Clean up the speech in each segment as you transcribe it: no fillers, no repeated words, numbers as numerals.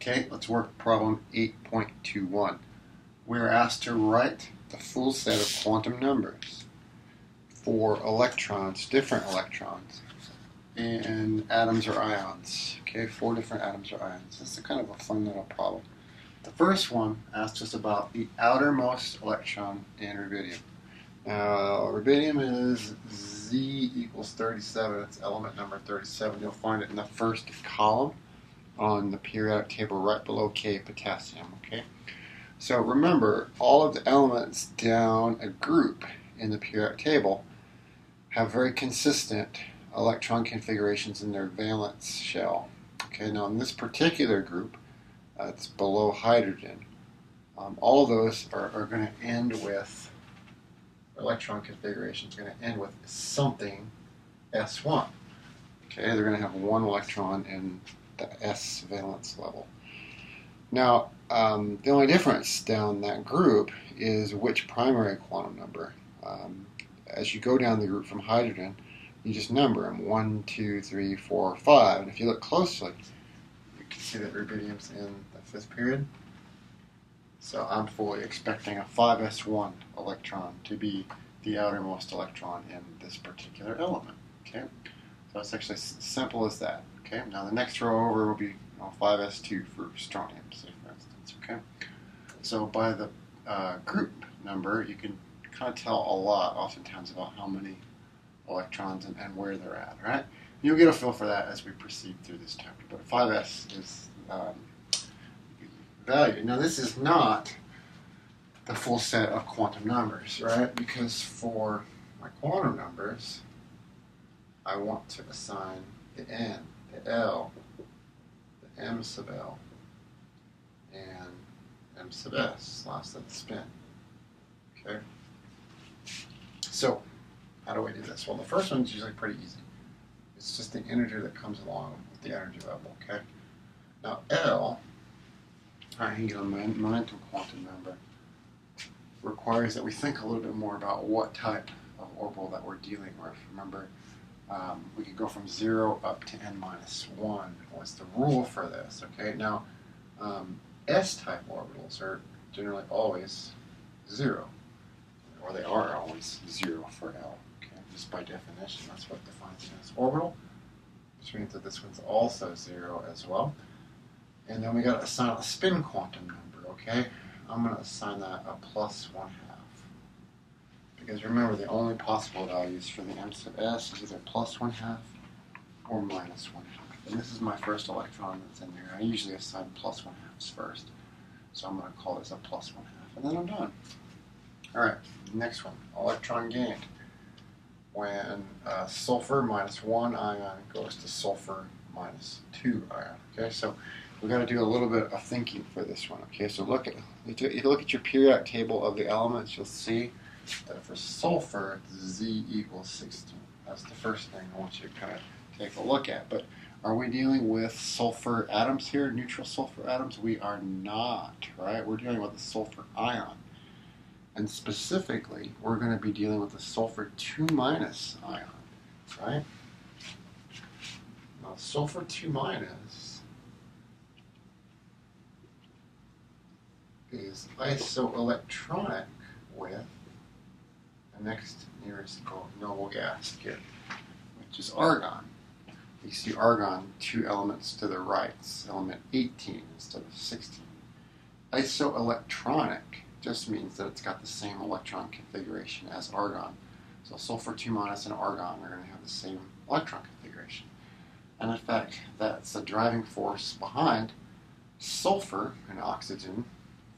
Okay, let's work problem 8.21. We're asked to write the full set of quantum numbers for electrons, different electrons, and atoms or ions. Okay, 4 different atoms or ions. This is kind of a fun little problem. The first one asks us about the outermost electron in rubidium. Now, rubidium is Z equals 37. It's element number 37. You'll find it in the first column on the periodic table right below K, potassium. Okay, so remember, all of the elements down a group in the periodic table have very consistent electron configurations in their valence shell. Okay, now in this particular group, it's below hydrogen. All of those are going to end with electron configuration is going to end with something S1. Okay, they're going to have one electron in the S valence level. Now, the only difference down that group is which primary quantum number. As you go down the group from hydrogen, you just number them 1, 2, 3, 4, 5. And if you look closely, you can see that rubidium's in the 5th period. So I'm fully expecting a 5s1 electron to be the outermost electron in this particular element. Okay, so it's actually as simple as that. Okay, now the next row over will be 5s2 for strontium, say for instance. Okay, so by the group number, you can kind of tell a lot, oftentimes, about how many electrons and where they're at. Right? You'll get a feel for that as we proceed through this chapter. But 5s is value. Now this is not the full set of quantum numbers, right? Because for my quantum numbers, I want to assign the n, the l, the m sub l, and m sub s, last of the spin. Okay? So, how do we do this? Well, the first one's usually pretty easy. It's just the integer that comes along with the energy level, okay? Now, L, our angular momentum quantum number, requires that we think a little bit more about what type of orbital that we're dealing with. Remember, we could go from 0 up to n minus 1 was the rule for this. Okay, now S-type orbitals are generally always 0, or they are always 0 for L. Okay, just by definition, that's what defines an S orbital, which means that this one's also 0 as well. And then we got to assign a spin quantum number. Okay, I'm going to assign that a plus 1/2. Because remember, the only possible values for the m sub s is either plus 1/2 or minus 1/2. And this is my first electron that's in there. I usually assign plus 1/2 first. So I'm going to call this a plus 1/2. And then I'm done. Alright, next one. Electron gained. When sulfur minus 1 ion goes to sulfur minus 2 ion. Okay, so we've got to do a little bit of thinking for this one. Okay, so if you look at your periodic table of the elements, you'll see that for sulfur, it's Z equals 16. That's the first thing I want you to kind of take a look at. But are we dealing with sulfur atoms here, neutral sulfur atoms? We are not, right? We're dealing with a sulfur ion. And specifically, we're going to be dealing with a sulfur 2- ion, right? Now, sulfur 2- is isoelectronic with the next nearest noble gas here, which is argon. You see argon 2 elements to the right, it's element 18 instead of 16. Isoelectronic just means that it's got the same electron configuration as argon. So sulfur 2- and argon are going to have the same electron configuration. And in fact, that's the driving force behind sulfur and oxygen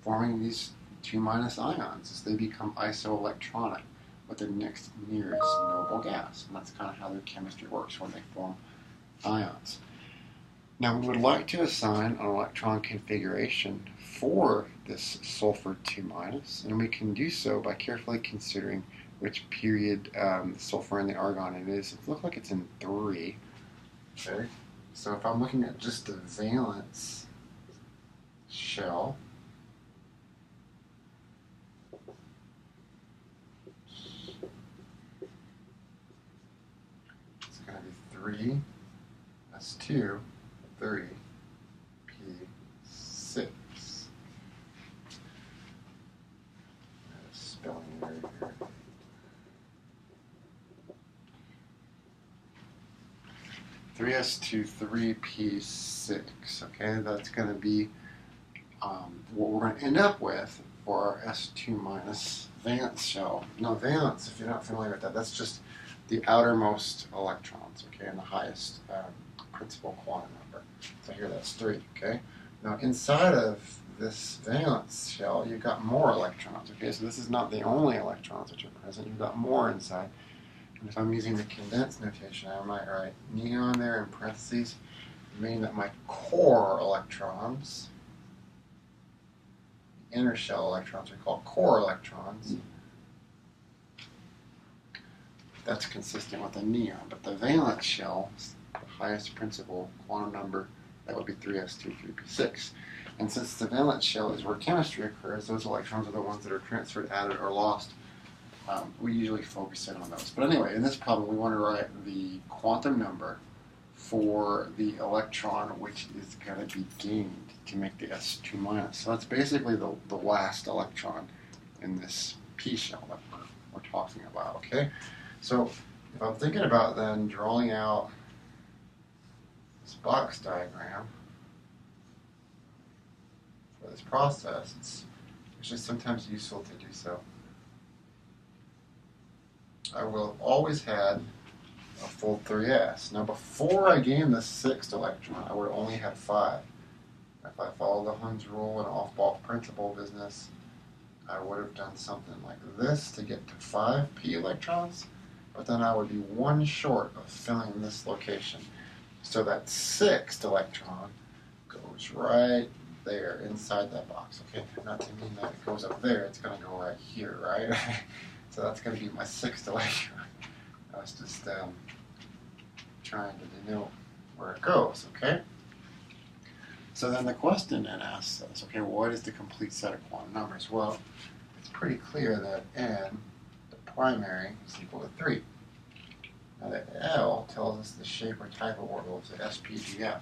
forming these 2- ions as they become isoelectronic with the next nearest noble gas. And that's kind of how their chemistry works when they form ions. Now we would like to assign an electron configuration for this sulfur 2-, and we can do so by carefully considering which period the sulfur and the argon it is. It looks like it's in 3. Okay, so if I'm looking at just the valence shell, it's going to be 3, S2, 3, P, 3s2, 3p6. Okay, that's going to be what we're going to end up with for our S2 minus valence shell. Now, valence, if you're not familiar with that, that's just the outermost electrons, okay, and the highest principal quantum number. So here that's 3, okay? Now, inside of this valence shell, you've got more electrons, okay? So this is not the only electrons that are present. You've got more inside. And if I'm using the condensed notation, I might write neon there in parentheses, meaning that my core electrons, the inner shell electrons, are called core electrons. That's consistent with the neon. But the valence shell, the highest principal quantum number, that would be 3s2, 3p6. And since the valence shell is where chemistry occurs, those electrons are the ones that are transferred, added, or lost. We usually focus in on those. But anyway, in this problem, we want to write the quantum number for the electron which is going to be gained to make the S2 minus. So that's basically the last electron in this p shell that we're talking about, okay? So if I'm thinking about then drawing out this box diagram for this process, it's just sometimes useful to do so. I will have always had a full 3s. Now before I gained the 6th electron, I would have only had 5. If I followed the Hund's rule and off-bulk principle business, I would have done something like this to get to 5p electrons, but then I would be one short of filling this location. So that 6th electron goes right there inside that box. Okay, not to mean that it goes up there, it's going to go right here, right? So that's going to be my 6th electron. I was just trying to denote where it goes, okay? So then the question then asks us, okay, what is the complete set of quantum numbers? Well, it's pretty clear that n, the primary, is equal to 3. Now the L tells us the shape or type of orbital is the SPGF.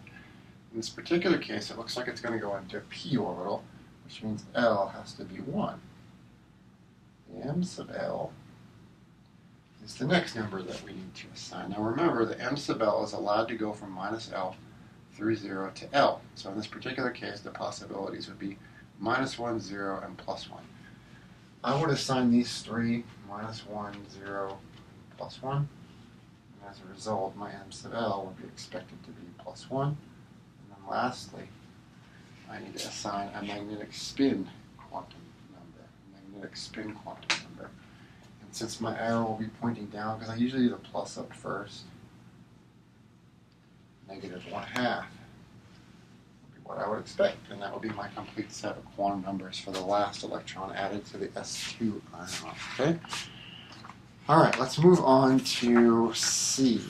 In this particular case, it looks like it's going to go into a p orbital, which means L has to be 1. The m sub L is the next number that we need to assign. Now remember, the m sub L is allowed to go from minus L through 0 to L. So in this particular case, the possibilities would be minus 1, 0, and plus 1. I would assign these three, minus 1, 0, plus 1. And as a result, my m sub L would be expected to be plus 1. And then lastly, I need to assign a magnetic spin quantum number. Magnetic spin quantum number. And since my arrow will be pointing down, because I usually do the plus up first, negative 1/2 would be what I would expect, and that would be my complete set of quantum numbers for the last electron added to the S2 ion. Okay? Alright, let's move on to C.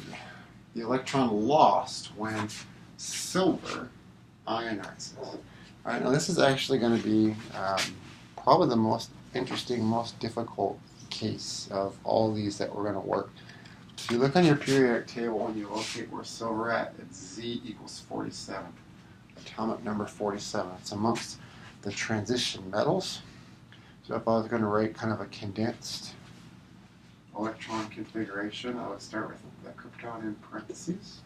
The electron lost when silver ionizes. Alright, now this is actually going to be probably the most interesting, most difficult case of all these that we're going to work. If you look on your periodic table and you locate where silver at, it's Z equals 47. Atomic number 47. It's amongst the transition metals. So if I was going to write kind of a condensed electron configuration, I would start with the krypton in parentheses.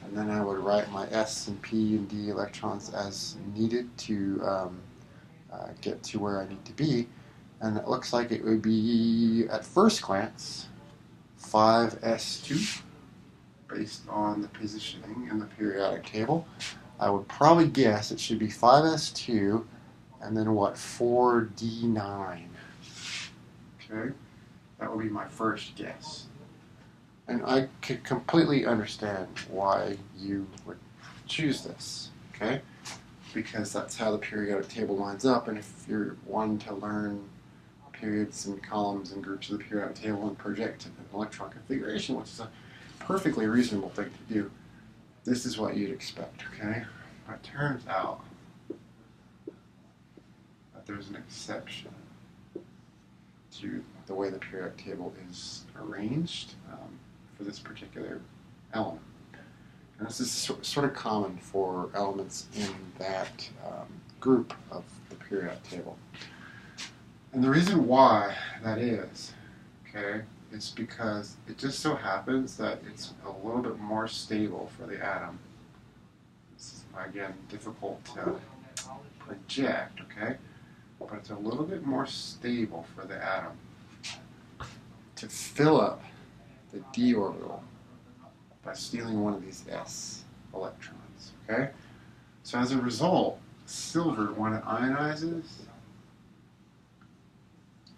And then I would write my S and P and D electrons as needed to get to where I need to be. And it looks like it would be, at first glance, 5s2 based on the positioning in the periodic table. I would probably guess it should be 5s2 and then what, 4d9. Okay, that would be my first guess. And I could completely understand why you would choose this, okay? Because that's how the periodic table lines up, and if you're wanting to learn periods and columns and groups of the periodic table and project an electron configuration, which is a perfectly reasonable thing to do, this is what you'd expect, okay? But it turns out that there's an exception to the way the periodic table is arranged for this particular element. And this is sort of common for elements in that group of the periodic table. And the reason why that is, okay, is because it just so happens that it's a little bit more stable for the atom. This is, again, difficult to project, okay? But it's a little bit more stable for the atom to fill up the d orbital by stealing one of these s electrons, okay? So as a result, silver, when it ionizes,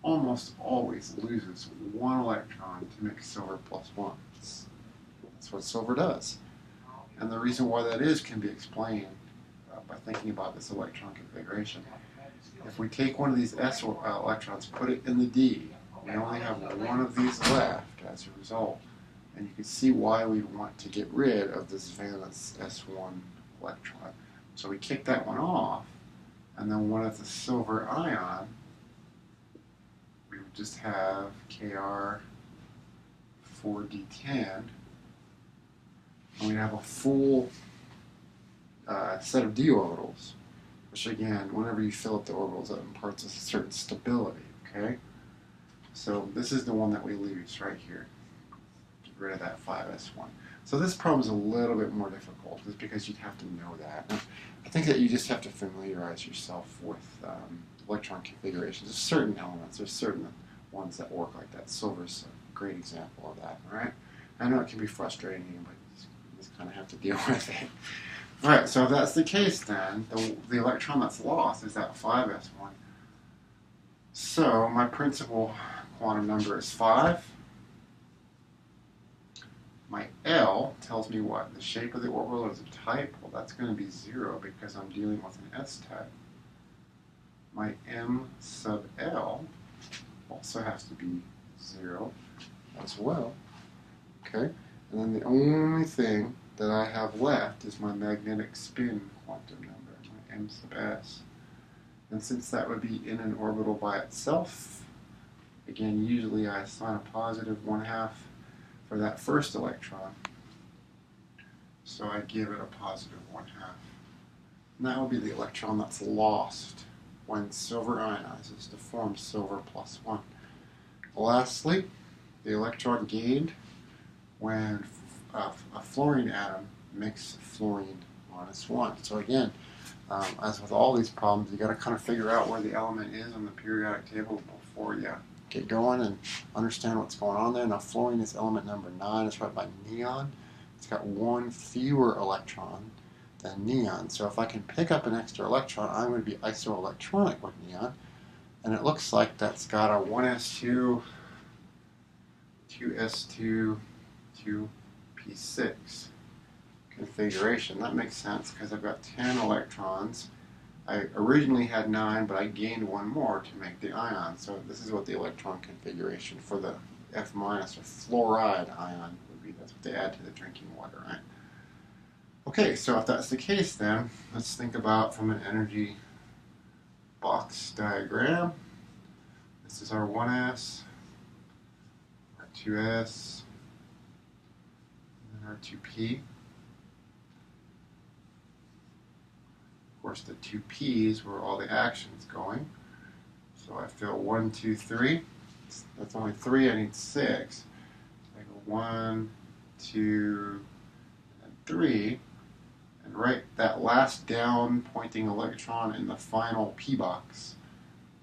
almost always loses one electron to make silver plus one. That's what silver does. And the reason why that is can be explained by thinking about this electron configuration. If we take one of these s electrons, put it in the d, we only have one of these left as a result. And you can see why we want to get rid of this valence s1 electron. So we kick that one off, and then one of the silver ion, we would just have Kr 4d10, and we'd have a full set of d orbitals, which again, whenever you fill up the orbitals, that imparts a certain stability, okay? So this is the one that we lose right here. Get rid of that 5s1. So this problem is a little bit more difficult, just because you'd have to know that. Now, I think that you just have to familiarize yourself with electron configurations. There's certain elements, there's certain ones that work like that. Silver's a great example of that, right? I know it can be frustrating, but you just kind of have to deal with it. Alright, so if that's the case then, the electron that's lost is that 5s1. So my principal quantum number is 5. My L tells me what? The shape of the orbital is a type. Well, that's going to be 0 because I'm dealing with an S type. My M sub L also has to be 0 as well. Okay? And then the only thing that I have left is my magnetic spin quantum number, my M sub S. And since that would be in an orbital by itself, again, usually I assign a positive 1/2 for that first electron. So I give it a positive 1/2. And that will be the electron that's lost when silver ionizes to form silver plus 1. Lastly, the electron gained when a fluorine atom makes fluorine minus 1. So again, as with all these problems, you got to kind of figure out where the element is on the periodic table before you get going and understand what's going on there. Now, fluorine is element number 9. It's right by neon. It's got one fewer electron than neon. So if I can pick up an extra electron, I'm going to be isoelectronic with neon. And it looks like that's got a 1s2, 2s2, 2p6 configuration. That makes sense because I've got 10 electrons. I originally had 9, but I gained one more to make the ion. So this is what the electron configuration for the F- or fluoride ion would be. That's what they add to the drinking water, right? Okay, so if that's the case then, let's think about from an energy box diagram. This is our 1s, our 2s, and our 2p. Of course, the 2 p's where all the action's going. So I fill 1, 2, 3. That's only 3, I need 6. I go 1, 2, and 3. And right, that last down pointing electron in the final p box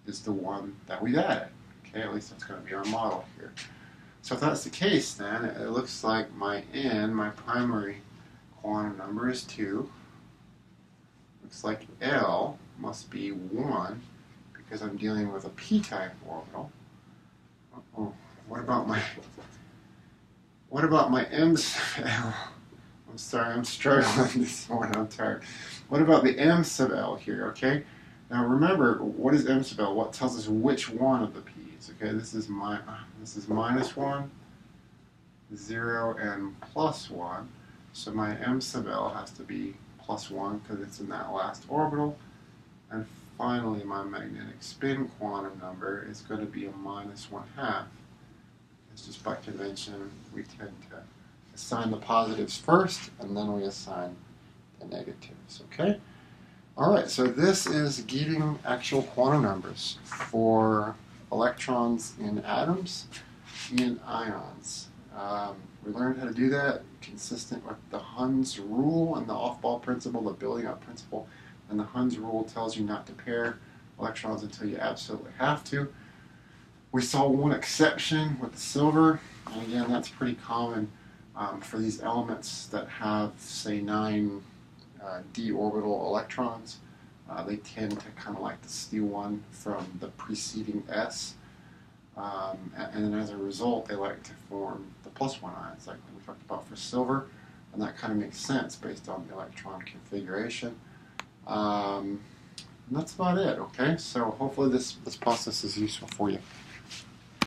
is the one that we've added. Okay, at least that's going to be our model here. So if that's the case, then it looks like my n, my primary quantum number, is 2. Looks like L must be 1 because I'm dealing with a p-type orbital. Uh-oh. What about my M sub L? I'm sorry, I'm struggling this morning. I'm tired. What about the M sub L here? Okay. Now remember, what is M sub L? What tells us which one of the p's? Okay, this is minus 1, 0, and plus 1. So my M sub L has to be plus 1 because it's in that last orbital. And finally, my magnetic spin quantum number is going to be a minus 1/2. It's just by convention, we tend to assign the positives first, and then we assign the negatives, okay? All right, so this is giving actual quantum numbers for electrons in atoms. in ions. We learned how to do that consistent with the Hund's rule and the off-ball principle, the building up principle. And the Hund's rule tells you not to pair electrons until you absolutely have to. We saw one exception with the silver, and again, that's pretty common for these elements that have, say, 9 d orbital electrons. They tend to kind of like to steal one from the preceding s. And then as a result, they like to form the +1 ions, like we talked about for silver, and that kind of makes sense based on the electron configuration. And that's about it, okay? So hopefully this process is useful for you.